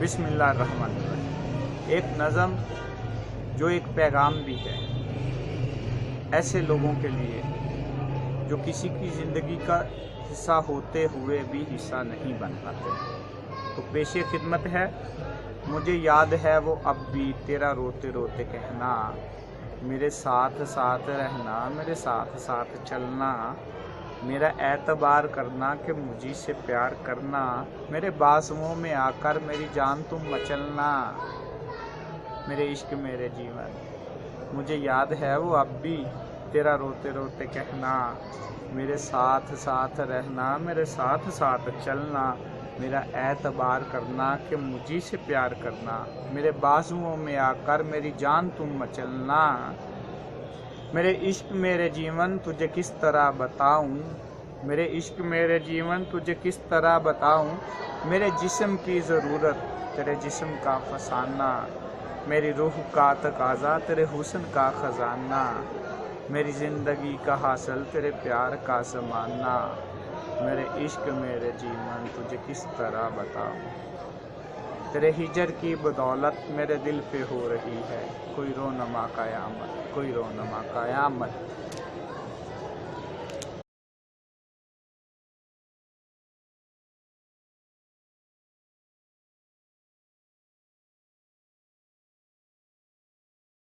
بسم اللہ الرحمن الرحیم۔ ایک نظم جو ایک پیغام بھی ہے ایسے لوگوں کے لیے جو کسی کی زندگی کا حصہ ہوتے ہوئے بھی حصہ نہیں بن پاتے۔ تو پیش خدمت ہے، مجھے یاد ہے وہ اب بھی تیرا روتے روتے کہنا، میرے ساتھ ساتھ رہنا، میرے ساتھ ساتھ چلنا، میرا اعتبار کرنا کہ مجھے سے پیار کرنا، میرے بازوؤں میں آ کر میری جان تم مچلنا، میرے عشق میرے جیون۔ مجھے یاد ہے وہ اب بھی تیرا روتے روتے کہنا، میرے ساتھ ساتھ رہنا، میرے ساتھ ساتھ چلنا، میرا اعتبار کرنا کہ مجھے سے پیار کرنا، میرے بازوؤں میں آ کر میری جان تم مچلنا، میرے عشق میرے جیون تجھے کس طرح بتاؤں، میرے عشق میرے جیون تجھے کس طرح بتاؤں، میرے جسم کی ضرورت تیرے جسم کا فسانہ، میری روح کا تقاضا تیرے حسن کا خزانہ، میری زندگی کا حاصل تیرے پیار کا زمانہ، میرے عشق میرے جیون تجھے کس طرح بتاؤں، تیرے ہجر کی بدولت میرے دل پہ ہو رہی ہے کوئی رونما قیامت، کوئی رونما قیامت۔